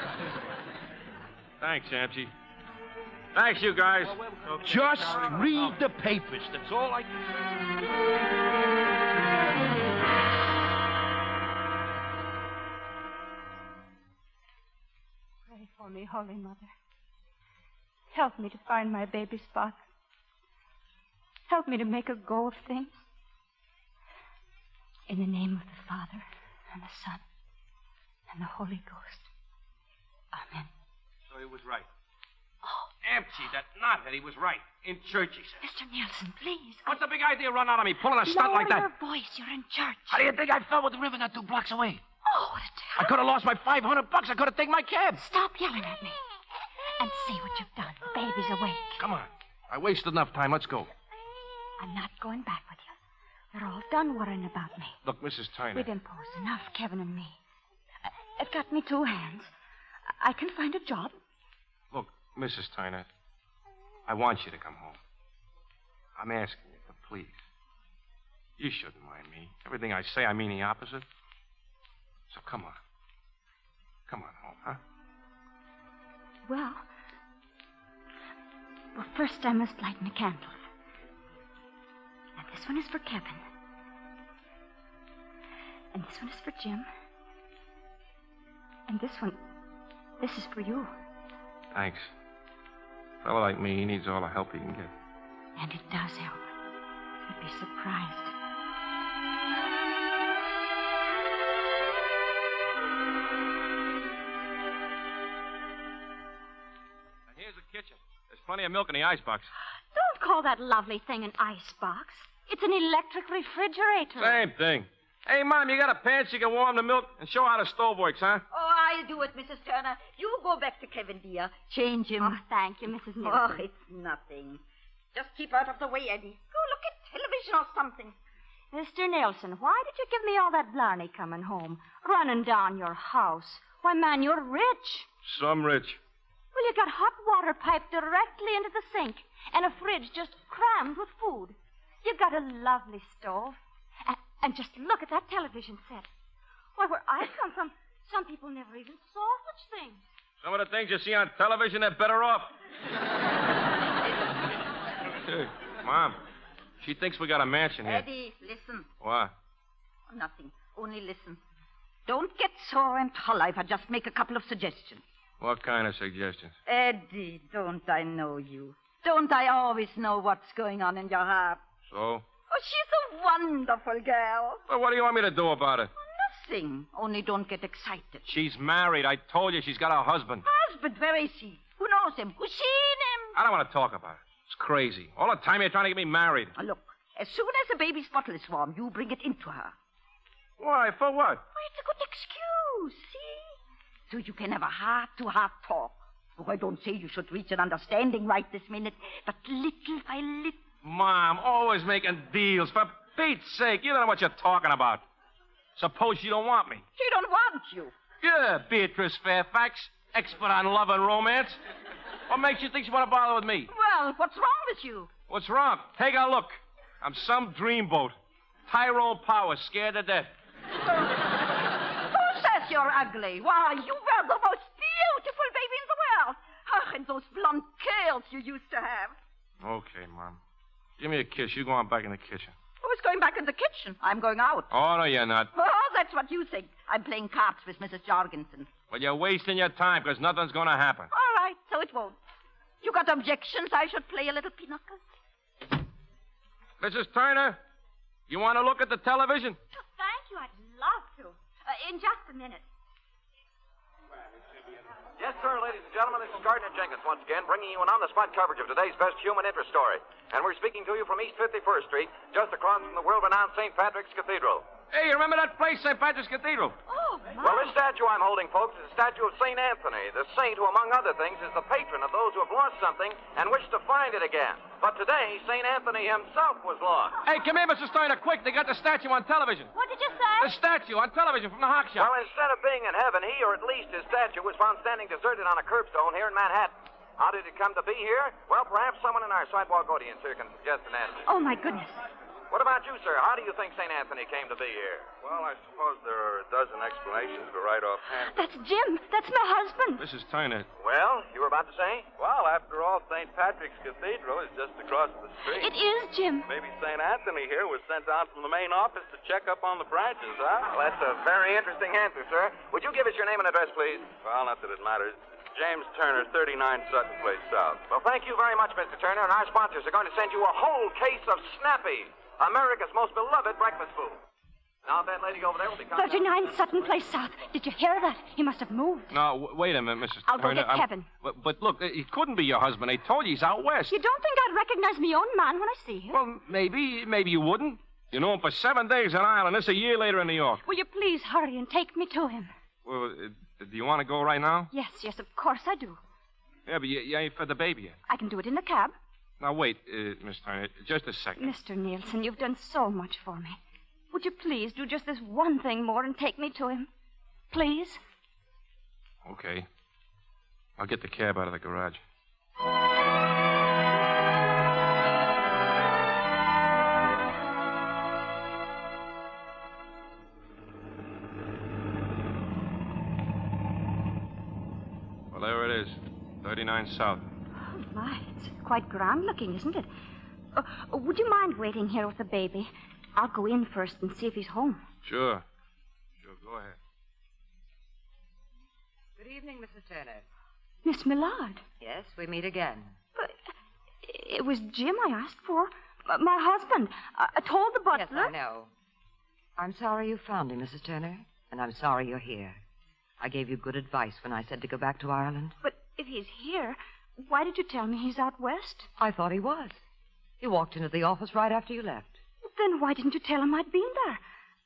Thanks, Amchi. Thanks, you guys. Just read the papers. That's all I can say. Pray for me, Holy Mother. Help me to find my baby's father. Help me to make a go of things. In the name of the Father, and the Son, and the Holy Ghost. Amen. So he was right. Oh. Amchi, that knothead, he was right. In church, he said. Mr. Nielsen, please. What's the big idea run out on me, pulling a stunt like that? Lower your voice. You're in church. How do you think I fell with the river not 2 blocks away? Oh, what a I could have lost my $500. I could have taken my cab. Stop yelling at me. And see what you've done. The baby's awake. Come on. I wasted enough time. Let's go. I'm not going back with you. They're all done worrying about me. Look, Mrs. Tyner. We've imposed enough, Kevin and me. It got me 2 hands. I can find a job. Look, Mrs. Tyner, I want you to come home. I'm asking you, but please. You shouldn't mind me. Everything I say, I mean the opposite. So come on. Come on home, huh? Well, Well, first I must light my candles. Now, this one is for Kevin. And this one is for Jim. And this is for you. Thanks. A fellow like me, he needs all the help he can get. And it does help. You'd be surprised. Here's the kitchen. There's plenty of milk in the icebox. Don't call that lovely thing an icebox. It's an electric refrigerator. Same thing. Hey, Mom, you got a pan so you can warm the milk and show how the stove works, huh? Oh, I'll do it, Mrs. Turner. You go back to Kevin, dear. Change him. Oh, thank you, Mrs. Nielsen. Oh, it's nothing. Just keep out of the way, Eddie. Go look at television or something. Mr. Nielsen, why did you give me all that blarney coming home? Running down your house. Why, man, you're rich. Some rich. Well, you got hot water piped directly into the sink and a fridge just crammed with food. You got a lovely stove. And just look at that television set. Why, where I come from, some people never even saw such things. Some of the things you see on television, they're better off. Hey, Mom, she thinks we got a mansion here. Eddie, listen. What? Nothing. Only listen. Don't get sore and hollow if I just make a couple of suggestions. What kind of suggestions? Eddie, don't I know you? Don't I always know what's going on in your heart? So? Oh, she's a wonderful girl. Well, what do you want me to do about it? Nothing. Only don't get excited. She's married. I told you she's got a husband. Husband? Where is he? Who knows him? Who's seen him? I don't want to talk about it. It's crazy. All the time you're trying to get me married. Now, look, as soon as the baby's bottle is warm, you bring it into her. Why? For what? Why, it's a good excuse, see? So you can have a heart-to-heart talk. Oh, I don't say you should reach an understanding right this minute, but little by little. Mom, always making deals. For Pete's sake, you don't know what you're talking about. Suppose you don't want me. She don't want you. Yeah, Beatrice Fairfax, expert on love and romance. What makes you think you want to bother with me? Well, what's wrong with you? What's wrong? Take a look. I'm some dreamboat. Tyrone Power, scared to death. Who says you're ugly? Why, you were the most beautiful baby in the world. Oh, and those blonde curls you used to have. Okay, Mom. Give me a kiss. You go on back in the kitchen. Who's going back in the kitchen? I'm going out. Oh, no, you're not. Oh, that's what you think. I'm playing cards with Mrs. Jorgensen. Well, you're wasting your time because nothing's going to happen. All right, so it won't. You got objections? I should play a little pinochle. Mrs. Turner, you want to look at the television? Oh, thank you. I'd love to. In just a minute. Yes, sir, ladies and gentlemen, this is Gardner Jenkins once again, bringing you an on-the-spot coverage of today's best human interest story. And we're speaking to you from East 51st Street, just across from the world-renowned St. Patrick's Cathedral. Hey, you remember that place, St. Patrick's Cathedral? Oh, my. Well, this statue I'm holding, folks, is a statue of St. Anthony, the saint who, among other things, is the patron of those who have lost something and wish to find it again. But today, St. Anthony himself was lost. Hey, come here, Mrs. Turner, quick. They got the statue on television. What did you say? The statue on television from the hock shop. Well, instead of being in heaven, he, or at least his statue, was found standing deserted on a curbstone here in Manhattan. How did it come to be here? Well, perhaps someone in our sidewalk audience here can suggest an answer. Oh, my goodness. What about you, sir? How do you think St. Anthony came to be here? Well, I suppose there are a dozen explanations, but right offhand. That's Jim. That's my husband. Mrs. Turner. Well, you were about to say? Well, after all, St. Patrick's Cathedral is just across the street. It is, Jim. Maybe St. Anthony here was sent out from the main office to check up on the branches, huh? Well, that's a very interesting answer, sir. Would you give us your name and address, please? Well, not that it matters. James Turner, 39 Sutton Place South. Well, thank you very much, Mr. Turner, and our sponsors are going to send you a whole case of Snappy, America's most beloved breakfast food. Now, that lady over there will be coming. 39 Sutton Place South. Did you hear that? He must have moved. No, wait a minute, Mrs. I'll Turner. go get Kevin. But look, it couldn't be your husband. They told you he's out west. You don't think I'd recognize my own man when I see him? Well, maybe you wouldn't. You know him for 7 days in Ireland. This a year later in New York. Will you please hurry and take me to him? Well, do you want to go right now? Yes, of course I do. Yeah, but you ain't fed the baby yet. I can do it in the cab. Now, wait, Miss Turner, just a second. Mr. Nielsen, you've done so much for me. Would you please do just this one thing more and take me to him? Please? Okay. I'll get the cab out of the garage. Well, there it is. 39 South. Oh, my. It's quite grand looking, isn't it? Would you mind waiting here with the baby? I'll go in first and see if he's home. Sure. Go ahead. Good evening, Mrs. Turner. Miss Millard. Yes, we meet again. But it was Jim I asked for. My husband. I told the butler. Yes, I know. I'm sorry you found him, Mrs. Turner, and I'm sorry you're here. I gave you good advice when I said to go back to Ireland. But if he's here, why did you tell me he's out west? I thought he was. He walked into the office right after you left. Then why didn't you tell him I'd been there?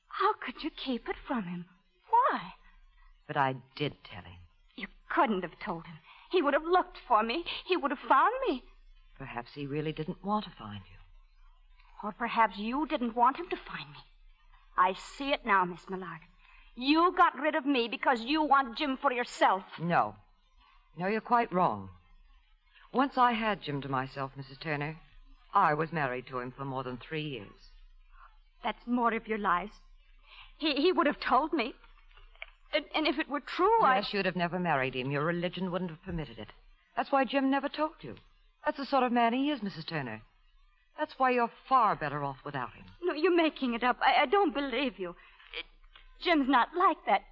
How could you keep it from him? Why? But I did tell him. You couldn't have told him. He would have looked for me. He would have found me. Perhaps he really didn't want to find you. Or perhaps you didn't want him to find me. I see it now, Miss Millard. You got rid of me because you want Jim for yourself. No. No, you're quite wrong. Once I had Jim to myself, Mrs. Turner. I was married to him for more than 3 years. That's more of your lies. He would have told me. And if it were true, Yes, you'd have never married him. Your religion wouldn't have permitted it. That's why Jim never told you. That's the sort of man he is, Mrs. Turner. That's why you're far better off without him. No, you're making it up. I don't believe you. Jim's not like that.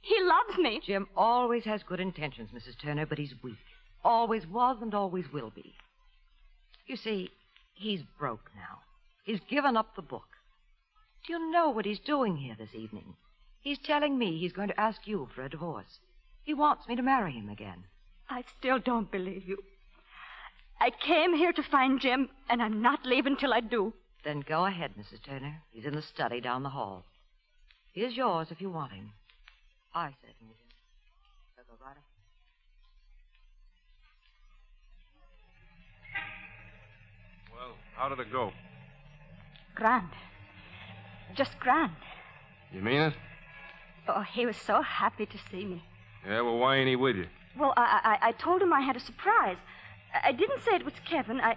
He loves me. Jim always has good intentions, Mrs. Turner, but he's weak. Always was and always will be. You see, he's broke now. He's given up the book. Do you know what he's doing here this evening? He's telling me he's going to ask you for a divorce. He wants me to marry him again. I still don't believe you. I came here to find Jim, and I'm not leaving till I do. Then go ahead, Mrs. Turner. He's in the study down the hall. He is yours if you want him. I said, so go right ahead. Well, how did it go? Grand. Just grand. You mean it? Oh, he was so happy to see me. Yeah, well, why ain't he with you? Well, I told him I had a surprise. I didn't say it was Kevin. I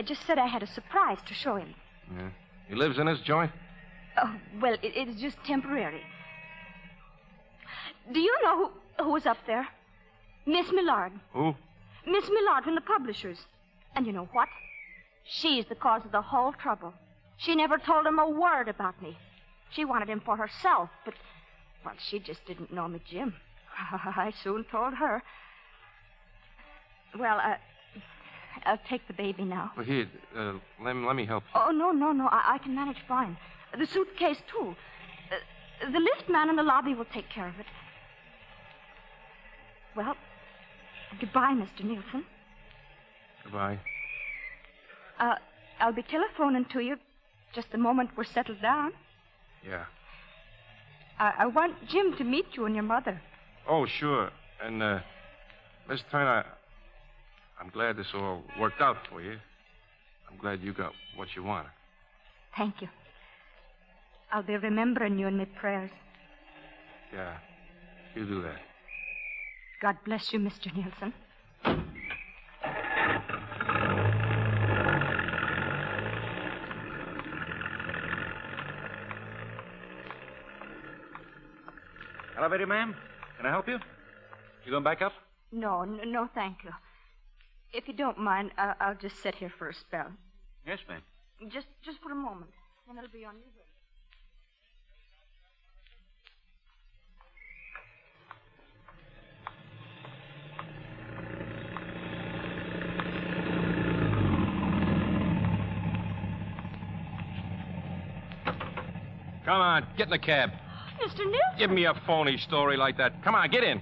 just said I had a surprise to show him. Yeah. He lives in this joint? Oh, well, it's just temporary. Do you know who was up there? Miss Millard. Who? Miss Millard from the publishers. And you know what? She's the cause of the whole trouble. She never told him a word about me. She wanted him for herself, but, well, she just didn't know me, Jim. I soon told her. Well, I'll take the baby now. Well, here, let me help you. Oh, no. I can manage fine. The suitcase, too. The lift man in the lobby will take care of it. Well, goodbye, Mr. Nielsen. Goodbye. I'll be telephoning to you just the moment we're settled down. Yeah. I want Jim to meet you and your mother. Oh, sure. And, Miss Turner, I'm glad this all worked out for you. I'm glad you got what you wanted. Thank you. I'll be remembering you in my prayers. Yeah, you do that. God bless you, Mr. Nielsen. Elevator, ma'am? Can I help you? You going back up? No, thank you. If you don't mind, I'll just sit here for a spell. Yes, ma'am. Just for a moment. Then it'll be on your way. Come on, get in the cab. Mr. Nielsen! Give me a phony story like that. Come on, get in.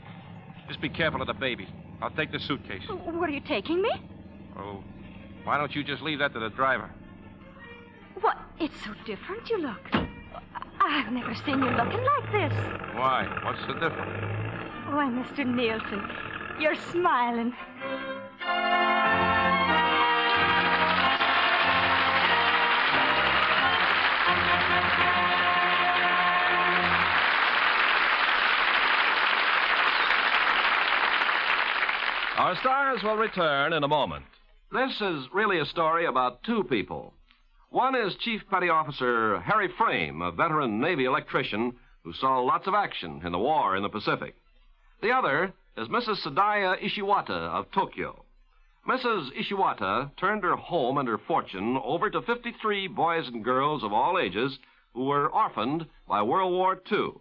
Just be careful of the baby. I'll take the suitcase. Where are you taking me? Oh, why don't you just leave that to the driver? What? It's so different you look. I've never seen you looking like this. Why? What's the difference? Why, Mr. Nielsen, you're smiling. Our stars will return in a moment. This is really a story about two people. One is Chief Petty Officer Harry Frame, a veteran Navy electrician who saw lots of action in the war in the Pacific. The other is Mrs. Sadaya Ishiwata of Tokyo. Mrs. Ishiwata turned her home and her fortune over to 53 boys and girls of all ages who were orphaned by World War II.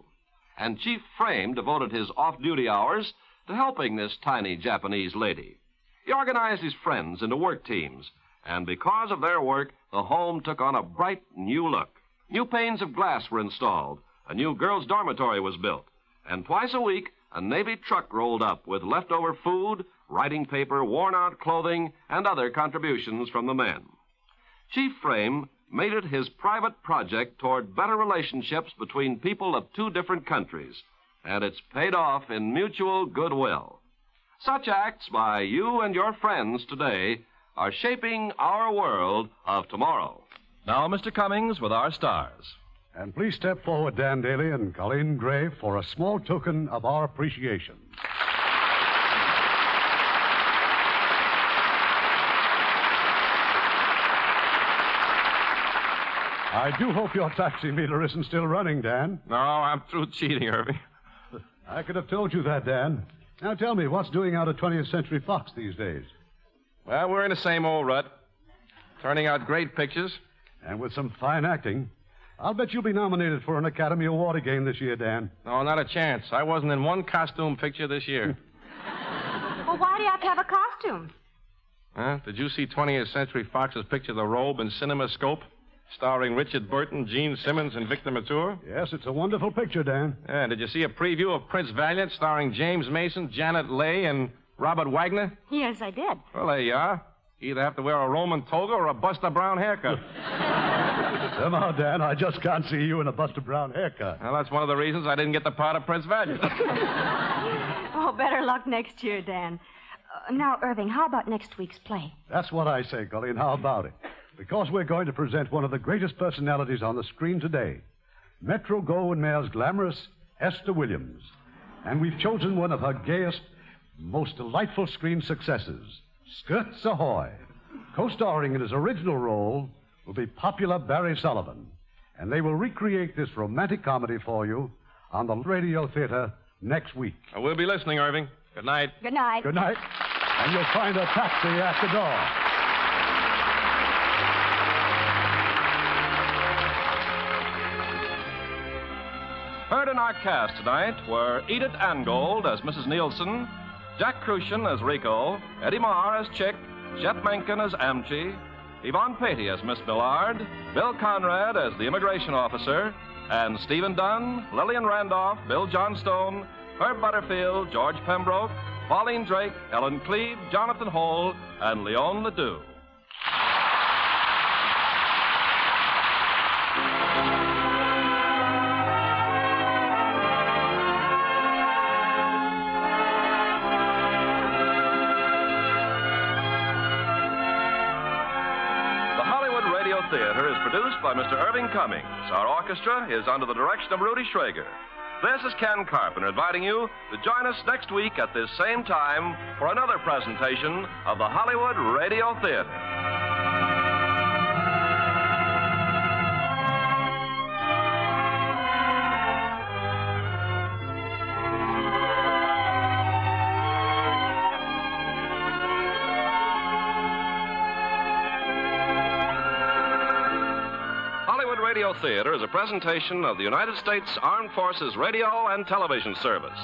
And Chief Frame devoted his off-duty hours to helping this tiny Japanese lady. He organized his friends into work teams, and because of their work, the home took on a bright new look. New panes of glass were installed, a new girls' dormitory was built, and twice a week, a Navy truck rolled up with leftover food, writing paper, worn-out clothing, and other contributions from the men. Chief Frame made it his private project toward better relationships between people of two different countries, and it's paid off in mutual goodwill. Such acts by you and your friends today are shaping our world of tomorrow. Now, Mr. Cummings with our stars. And please step forward, Dan Daly and Colleen Gray, for a small token of our appreciation. I do hope your taxi meter isn't still running, Dan. No, I'm through cheating, Irving. I could have told you that, Dan. Now tell me, what's doing out at 20th Century Fox these days? Well, we're in the same old rut. Turning out great pictures. And with some fine acting. I'll bet you'll be nominated for an Academy Award again this year, Dan. No, not a chance. I wasn't in one costume picture this year. Well, why do you have to have a costume? Huh? Did you see 20th Century Fox's picture, The Robe, in CinemaScope? Starring Richard Burton, Gene Simmons, and Victor Mature? Yes, it's a wonderful picture, Dan. Yeah, did you see a preview of Prince Valiant starring James Mason, Janet Leigh, and Robert Wagner? Yes, I did. Well, there you are. You either have to wear a Roman toga or a Buster Brown haircut. Somehow, Dan, I just can't see you in a Buster Brown haircut. Well, that's one of the reasons I didn't get the part of Prince Valiant. Oh, better luck next year, Dan. Now, Irving, how about next week's play? That's what I say, Colleen. How about it? Because we're going to present one of the greatest personalities on the screen today, Metro-Goldwyn-Mayer's glamorous Esther Williams. And we've chosen one of her gayest, most delightful screen successes, Skirts Ahoy. Co-starring in his original role will be popular Barry Sullivan. And they will recreate this romantic comedy for you on the Radio Theatre next week. We'll be listening, Irving. Good night. Good night. Good night. And you'll find a taxi at the door. Heard in our cast tonight were Edith Angold as Mrs. Nielsen, Jack Crucian as Rico, Eddie Marr as Chick, Chet Mencken as Amchi, Yvonne Patey as Miss Millard, Bill Conrad as the immigration officer, and Stephen Dunn, Lillian Randolph, Bill Johnstone, Herb Butterfield, George Pembroke, Pauline Drake, Ellen Cleve, Jonathan Hole, and Leon Ledoux. Theater is produced by Mr. Irving Cummings. Our orchestra is under the direction of Rudy Schrager. This is Ken Carpenter inviting you to join us next week at this same time for another presentation of the Hollywood Radio Theater. Radio Theater is a presentation of the United States Armed Forces Radio and Television Service.